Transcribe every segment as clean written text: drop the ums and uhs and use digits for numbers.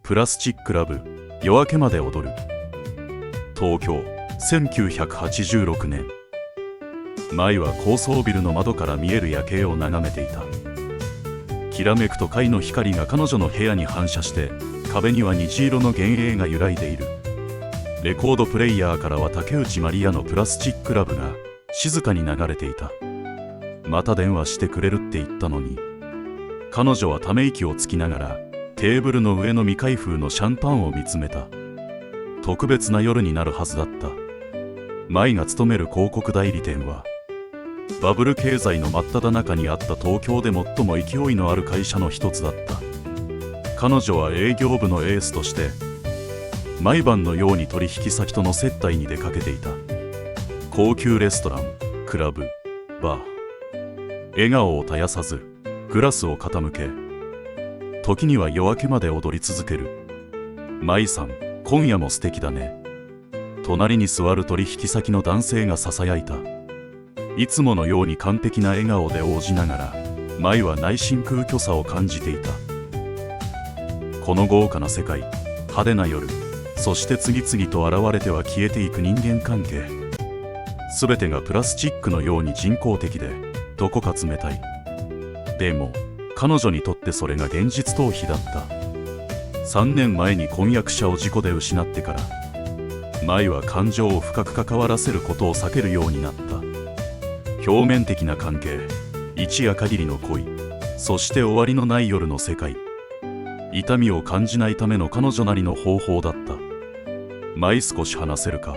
プラスチックラブ夜明けまで踊る。東京1986年。舞は高層ビルの窓から見える夜景を眺めていた。きらめく都会の光が彼女の部屋に反射して、壁には虹色の幻影が揺らいでいる。レコードプレイヤーからは竹内まりやのプラスチックラブが静かに流れていた。また電話してくれるって言ったのに。彼女はため息をつきながらテーブルの上の未開封のシャンパンを見つめた。特別な夜になるはずだった。舞が勤める広告代理店はバブル経済の真っ只中にあった東京で最も勢いのある会社の一つだった。彼女は営業部のエースとして毎晩のように取引先との接待に出かけていた。高級レストラン、クラブ、バー。笑顔を絶やさずグラスを傾け、時には夜明けまで踊り続ける。舞さん、今夜も素敵だね。隣に座る取引先の男性がささやいた。いつものように完璧な笑顔で応じながら、舞は内心空虚さを感じていた。この豪華な世界、派手な夜、そして次々と現れては消えていく人間関係。すべてがプラスチックのように人工的で、どこか冷たい。でも、彼女にとってそれが現実逃避だった。3年前に婚約者を事故で失ってから、舞は感情を深く関わらせることを避けるようになった。表面的な関係、一夜限りの恋、そして終わりのない夜の世界。痛みを感じないための彼女なりの方法だった。舞、少し話せるか。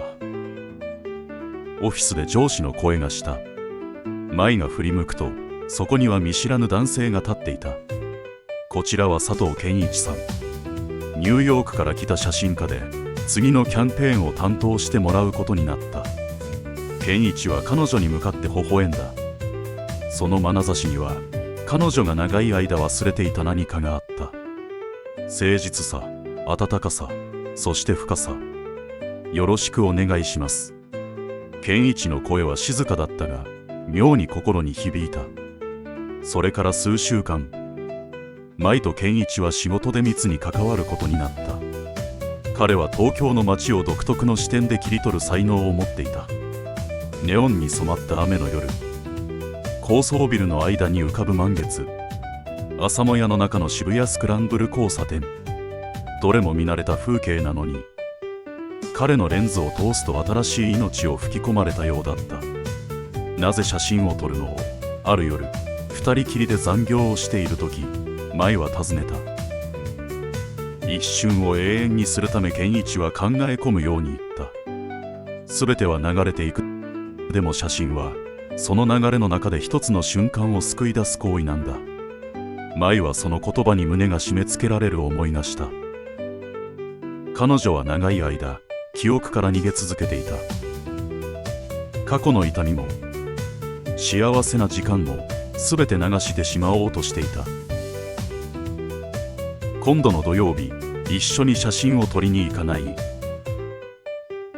オフィスで上司の声がした。舞が振り向くと、そこには見知らぬ男性が立っていた。こちらは佐藤健一さん。ニューヨークから来た写真家で、次のキャンペーンを担当してもらうことになった。健一は彼女に向かって微笑んだ。その眼差しには、彼女が長い間忘れていた何かがあった。誠実さ、温かさ、そして深さ。よろしくお願いします。健一の声は静かだったが、妙に心に響いた。それから数週間、舞と健一は仕事で密に関わることになった。彼は東京の街を独特の視点で切り取る才能を持っていた。ネオンに染まった雨の夜、高層ビルの間に浮かぶ満月、朝もやの中の渋谷スクランブル交差点。どれも見慣れた風景なのに、彼のレンズを通すと新しい命を吹き込まれたようだった。なぜ写真を撮るのを。ある夜、二人きりで残業をしている時、舞は尋ねた。一瞬を永遠にするため健一は考え込むように言った。すべては流れていく。でも写真はその流れの中で一つの瞬間を救い出す行為なんだ。舞はその言葉に胸が締め付けられる思いがした。彼女は長い間記憶から逃げ続けていた。過去の痛みも幸せな時間も全て流してしまおうとしていた。今度の土曜日、一緒に写真を撮りに行かない？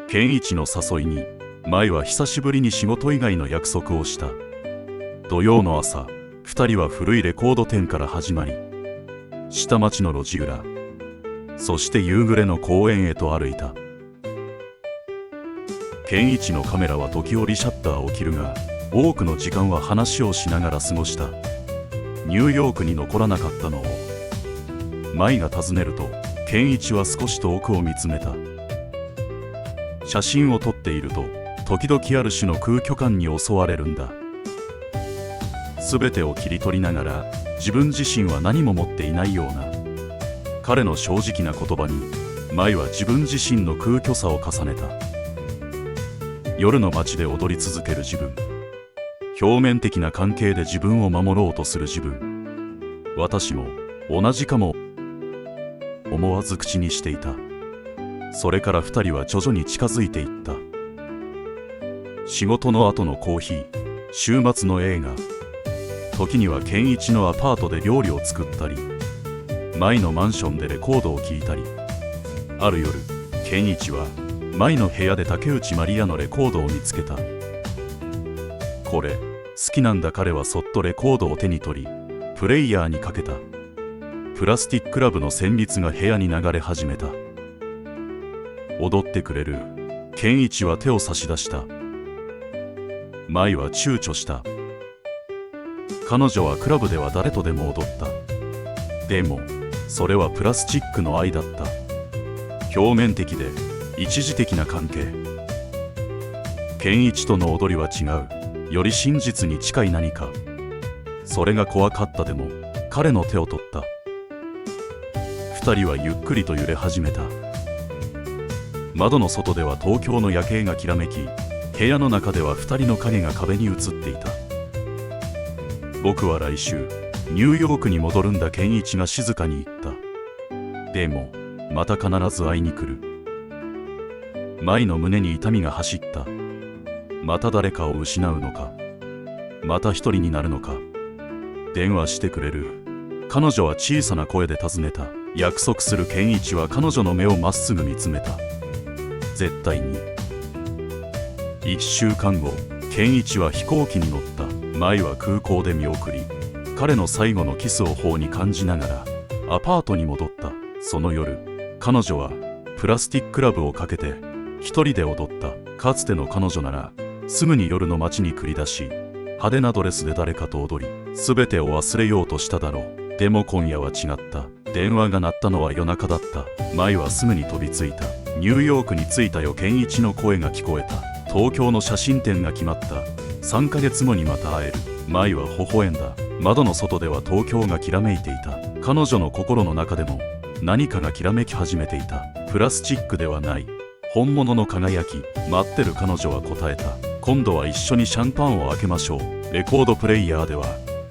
健一の誘いに舞は久しぶりに仕事以外の約束をした。土曜の朝、二人は古いレコード店から始まり、下町の路地裏、そして夕暮れの公園へと歩いた。健一のカメラは時折シャッターを切るが、多くの時間は話をしながら過ごした。ニューヨークに残らなかったのを舞が尋ねると、健一は少し遠くを見つめた。写真を撮っていると、時々ある種の空虚感に襲われるんだ。すべてを切り取りながら、自分自身は何も持っていないような。彼の正直な言葉に、舞は自分自身の空虚さを重ねた。夜の街で踊り続ける自分。表面的な関係で自分を守ろうとする自分。私も同じかも。思わず口にしていた。それから二人は徐々に近づいていった。仕事の後のコーヒー、週末の映画、時には健一のアパートで料理を作ったり、舞のマンションでレコードを聴いたり。ある夜、健一は舞の部屋で竹内まりやのレコードを見つけた。これ、好きなんだ。彼はそっとレコードを手に取り、プレイヤーにかけた。プラスティックラブの旋律が部屋に流れ始めた。踊ってくれる？健一は手を差し出した。舞は躊躇した。彼女はクラブでは誰とでも踊った。でもそれはプラスチックの愛だった。表面的で一時的な関係。健一との踊りは違う。より真実に近い何か。それが怖かった。でも彼の手を取った。二人はゆっくりと揺れ始めた。窓の外では東京の夜景がきらめき、部屋の中では二人の影が壁に映っていた。僕は来週ニューヨークに戻るんだ、健一が静かに言った。でもまた必ず会いに来る。舞の胸に痛みが走った。また誰かを失うのか、また一人になるのか。電話してくれる？彼女は小さな声で尋ねた。約束する。健一は彼女の目をまっすぐ見つめた。絶対に。1週間後、健一は飛行機に乗った。舞は空港で見送り、彼の最後のキスを頬に感じながらアパートに戻った。その夜、彼女はプラスティックラブをかけて一人で踊った。かつての彼女ならすぐに夜の街に繰り出し、派手なドレスで誰かと踊り、全てを忘れようとしただろう。でも今夜は違った。電話が鳴ったのは夜中だった。舞はすぐに飛びついた。ニューヨークに着いたよ。健一の声が聞こえた。東京の写真展が決まった。3ヶ月後にまた会える。舞は微笑んだ。窓の外では東京がきらめいていた。彼女の心の中でも何かがきらめき始めていた。プラスチックではない、本物の輝き。待ってる。彼女は答えた。今度は一緒にシャンパンを開けましょう。レコードプレイヤーでは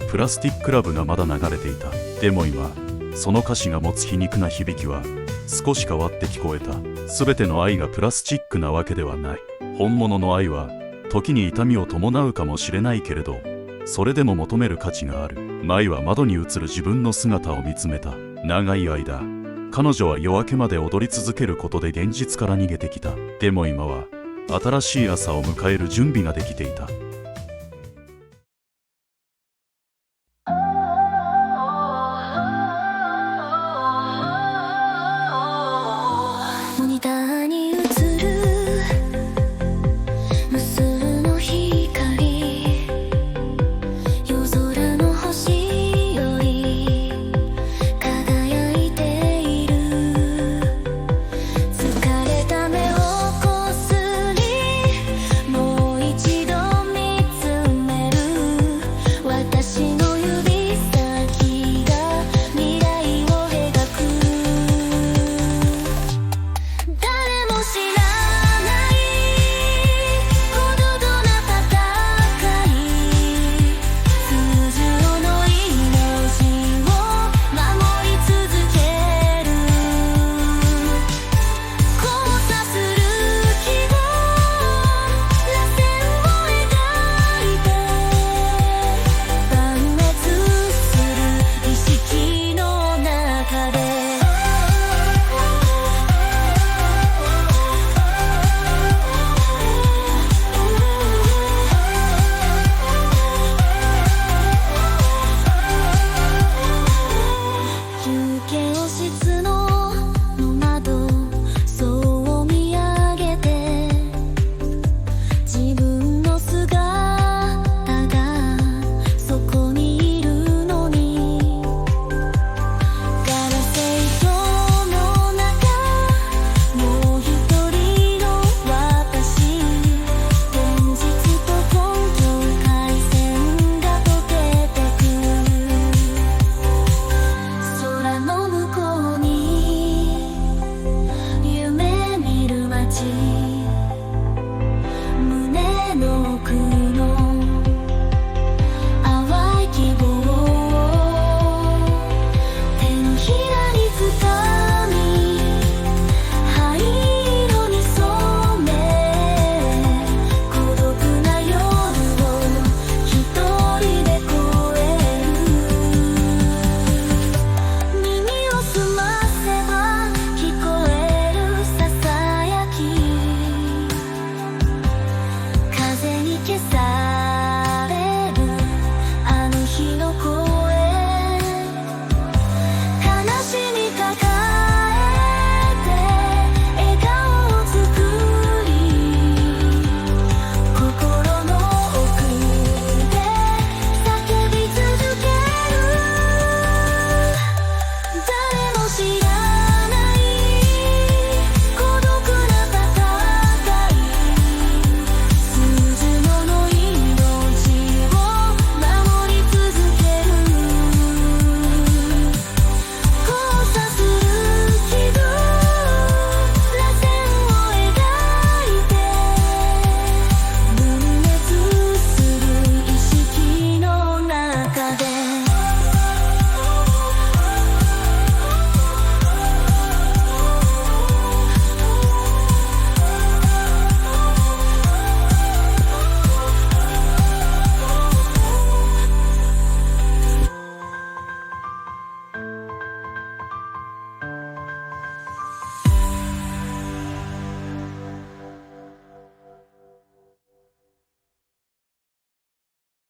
プラスティックラブがまだ流れていた。でも今、その歌詞が持つ皮肉な響きは少し変わって聞こえた。全ての愛がプラスチックなわけではない。本物の愛は時に痛みを伴うかもしれないけれど、それでも求める価値がある。舞は窓に映る自分の姿を見つめた。長い間、彼女は夜明けまで踊り続けることで現実から逃げてきた。でも今は新しい朝を迎える準備ができていた。